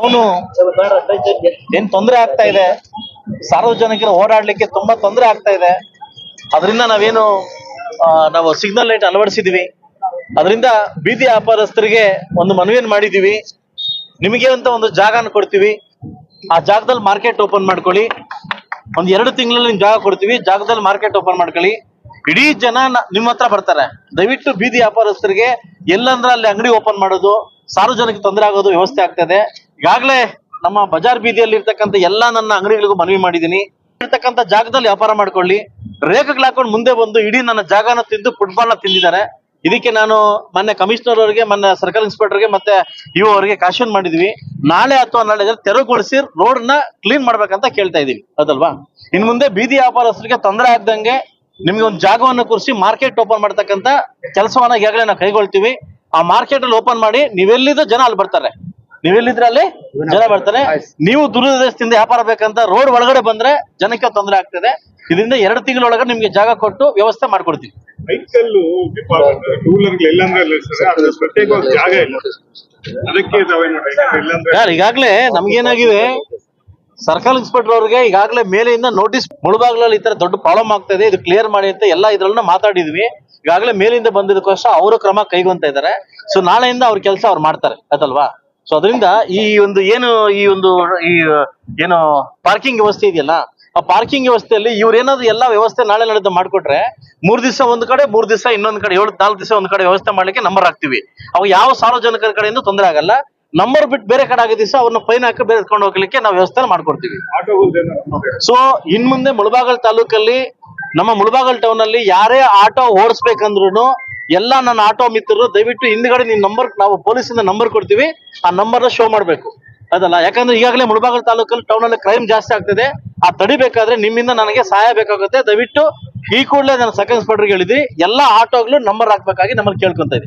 ಅವನು ಏನ್ ತೊಂದರೆ ಆಗ್ತಾ ಇದೆ, ಸಾರ್ವಜನಿಕರು ಓಡಾಡ್ಲಿಕ್ಕೆ ತುಂಬಾ ತೊಂದರೆ ಆಗ್ತಾ ಇದೆ. ಅದರಿಂದ ನಾವು ಸಿಗ್ನಲ್ ಲೈಟ್ ಅಳವಡಿಸಿದೀವಿ. ಅದರಿಂದ ಬೀದಿ ವ್ಯಾಪಾರಸ್ಥರಿಗೆ ಒಂದು ಮನವಿಯನ್ನು ಮಾಡಿದೀವಿ. ನಿಮಗೆ ಅಂತ ಒಂದು ಜಾಗನ ಕೊಡ್ತೀವಿ, ಆ ಜಾಗದಲ್ಲಿ ಮಾರ್ಕೆಟ್ ಓಪನ್ ಮಾಡ್ಕೊಳ್ಳಿ. ಒಂದ್ 2 ತಿಂಗಳಲ್ಲಿ ಜಾಗ ಕೊಡ್ತೀವಿ, ಜಾಗದಲ್ಲಿ ಮಾರ್ಕೆಟ್ ಓಪನ್ ಮಾಡ್ಕೊಳ್ಳಿ. ಇಡೀ ಜನ ನಿಮ್ಮ ಹತ್ರ ಬರ್ತಾರೆ. ದಯವಿಟ್ಟು ಬೀದಿ ವ್ಯಾಪಾರಸ್ಥರಿಗೆ ಎಲ್ಲಂದ್ರೆ ಅಲ್ಲಿ ಅಂಗಡಿ ಓಪನ್ ಮಾಡೋದು, ಸಾರ್ವಜನಿಕ ತೊಂದರೆ ಆಗೋದು ವ್ಯವಸ್ಥೆ ಆಗ್ತದೆ. ಈಗಾಗಲೇ ನಮ್ಮ ಬಜಾರ್ ಬೀದಿಯಲ್ಲಿ ಇರ್ತಕ್ಕಂಥ ಎಲ್ಲಾ ನನ್ನ ಅಂಗಡಿಗಳಿಗೂ ಮನವಿ ಮಾಡಿದೀನಿ. ಇರ್ತಕ್ಕಂಥ ಜಾಗದಲ್ಲಿ ವ್ಯಾಪಾರ ಮಾಡ್ಕೊಳ್ಳಿ. ರೇಖೆಗಳು ಹಾಕೊಂಡು ಮುಂದೆ ಬಂದು ಇಡೀ ನನ್ನ ಜಾಗನ ತಿಂದು ಫುಟ್ಬಾಲ್ ನ ತಿಂದಿದ್ದಾರೆ. ಇದಕ್ಕೆ ನಾನು ಮೊನ್ನೆ ಕಮಿಷನರ್ ಅವರಿಗೆ, ಮೊನ್ನೆ ಸರ್ಕಲ್ ಇನ್ಸ್ಪೆಕ್ಟರ್ಗೆ ಮತ್ತೆ ಇಒ ಅವರಿಗೆ ಕಾಶನ್ ಮಾಡಿದ್ವಿ. ನಾಳೆ ಅಥವಾ ನಾಳೆ ತೆರವುಗೊಳಿಸಿ ರೋಡ್ ನ ಕ್ಲೀನ್ ಮಾಡ್ಬೇಕಂತ ಕೇಳ್ತಾ ಇದೀವಿ. ಅದಲ್ವಾ? ಇನ್ ಮುಂದೆ ಬೀದಿ ವ್ಯಾಪಾರಸ್ಥರಿಗೆ ತೊಂದರೆ ಆಗ್ದಂಗೆ ನಿಮ್ಗೆ ಒಂದು ಜಾಗವನ್ನು ಕೂರಿಸಿ ಮಾರ್ಕೆಟ್ ಓಪನ್ ಮಾಡ್ತಕ್ಕಂಥ ಕೆಲಸವನ್ನ ಈಗಾಗಲೇ ನಾವು ಕೈಗೊಳ್ತೀವಿ. ಆ ಮಾರ್ಕೆಟ್ ಅಲ್ಲಿ ಓಪನ್ ಮಾಡಿ ನೀವೆಲ್ಲಿದ್ದ ಜನ ಅಲ್ಲಿ ಬರ್ತಾರೆ, ನೀವೆಲ್ಲಿದ್ರೆ ಅಲ್ಲಿ ಜನ ಬರ್ತಾರೆ. ನೀವು ದೂರದ ದೇಶದಿಂದ ವ್ಯಾಪಾರ ಬೇಕಂತ ರೋಡ್ ಒಳಗಡೆ ಬಂದ್ರೆ ಜನಕ್ಕೆ ತೊಂದರೆ ಆಗ್ತದೆ. ಇದರಿಂದ 2 ತಿಂಗಳೊಳಗಡೆ ನಿಮ್ಗೆ ಜಾಗ ಕೊಟ್ಟು ವ್ಯವಸ್ಥೆ ಮಾಡ್ಕೊಡ್ತೀವಿ. ಈಗಾಗಲೇ ನಮ್ಗೇನಾಗಿವೆ, ಸರ್ಕಲ್ ಇನ್ಸ್ಪೆಕ್ಟರ್ ಅವ್ರಿಗೆ ಈಗಾಗಲೇ ಮೇಲೆಯಿಂದ ನೋಟಿಸ್, ಮುಳುಬಾಗ್ಲಲ್ಲಿ ಈ ತರ ದೊಡ್ಡ ಪ್ರಾಬ್ಲಮ್ ಆಗ್ತಾ ಇದೆ, ಇದು ಕ್ಲಿಯರ್ ಮಾಡಿ ಅಂತ ಎಲ್ಲ ಇದ್ರನ್ನ ಮಾತಾಡಿದ್ವಿ. ಈಗಾಗಲೇ ಮೇಲಿಂದ ಬಂದಿದ್ದಕ್ಕೋಸ್ಕರ ಅವರು ಕ್ರಮ ಕೈಗೊಂತ ಇದ್ದಾರೆ. ಸೊ ನಾಳೆಯಿಂದ ಅವ್ರ ಕೆಲಸ ಅವ್ರು ಮಾಡ್ತಾರೆ, ಅದಲ್ವಾ? ಸೊ ಅದರಿಂದ ಈ ಏನು ಪಾರ್ಕಿಂಗ್ ವ್ಯವಸ್ಥೆ ಇದೆಯಲ್ಲ, ಆ ಪಾರ್ಕಿಂಗ್ ವ್ಯವಸ್ಥೆಯಲ್ಲಿ ಇವ್ರೇನಾದ್ರು ಎಲ್ಲಾ ವ್ಯವಸ್ಥೆ ನಾಳೆ ನಡೆದು ಮಾಡ್ಕೊಟ್ರೆ 3 ದಿವಸ ಒಂದ್ ಕಡೆ, 3 ದಿವಸ ಇನ್ನೊಂದ್ ಕಡೆ, 4 ದಿವಸ ಒಂದ್ ಕಡೆ ವ್ಯವಸ್ಥೆ ಮಾಡ್ಲಿಕ್ಕೆ ನಂಬರ್ ಹಾಕ್ತಿವಿ. ಅವಾಗ ಯಾವ ಸಾರ್ವಜನಿಕರ ಕಡೆಯಿಂದ ತೊಂದರೆ ಆಗಲ್ಲ. ನಂಬರ್ ಬಿಟ್ಟು ಬೇರೆ ಕಡೆ ಆಗೋ ದಿವಸ ಅವ್ರನ್ನ ಫೈನ್ ಹಾಕಿ ಬೇರೆ ಎತ್ಕೊಂಡು ಹೋಗ್ಲಿಕ್ಕೆ ನಾವು ವ್ಯವಸ್ಥೆ ಮಾಡ್ಕೊಡ್ತೀವಿ. ಸೊ ಇನ್ ಮುಂದೆ ಮುಳಬಾಗಲ್ ತಾಲೂಕಲ್ಲಿ, ನಮ್ಮ ಮುಳಬಾಗಲ್ ಟೌನ್ ಅಲ್ಲಿ ಯಾರೇ ಆಟೋ ಓಡಿಸ್ಬೇಕಂದ್ರು ಎಲ್ಲಾ ನನ್ನ ಆಟೋ ಮಿತ್ರರು ದಯವಿಟ್ಟು ಹಿಂದ್ಗಡೆ ನಿಮ್ ನಂಬರ್, ನಾವು ಪೊಲೀಸಿಂದ ನಂಬರ್ ಕೊಡ್ತೀವಿ, ಆ ನಂಬರ್ ಶೋ ಮಾಡ್ಬೇಕು, ಅದಲ್ಲ? ಯಾಕಂದ್ರೆ ಈಗಾಗಲೇ ಮುಳಬಾಗಲ್ ತಾಲೂಕಲ್ಲಿ ಟೌನ್ ಅಲ್ಲಿ ಕ್ರೈಮ್ ಜಾಸ್ತಿ ಆಗ್ತಿದೆ. ಆ ತಡಿಬೇಕಾದ್ರೆ ನಿಮ್ಮಿಂದ ನನಗೆ ಸಹಾಯ ಬೇಕಾಗುತ್ತೆ. ದಯವಿಟ್ಟು ಈ ಕೂಡಲೇ ನಾನು ಸರ್ಕಲ್ ಇನ್ಸ್ಪೆಕ್ಟರ್ಗೆ ಹೇಳಿದ್ವಿ, ಎಲ್ಲಾ ಆಟೋಗಳು ನಂಬರ್ ಹಾಕ್ಬೇಕಾಗಿ ನಮ್ಮಲ್ಲಿ ಕೇಳ್ಕೊಂತ ಇದ್ದೀವಿ.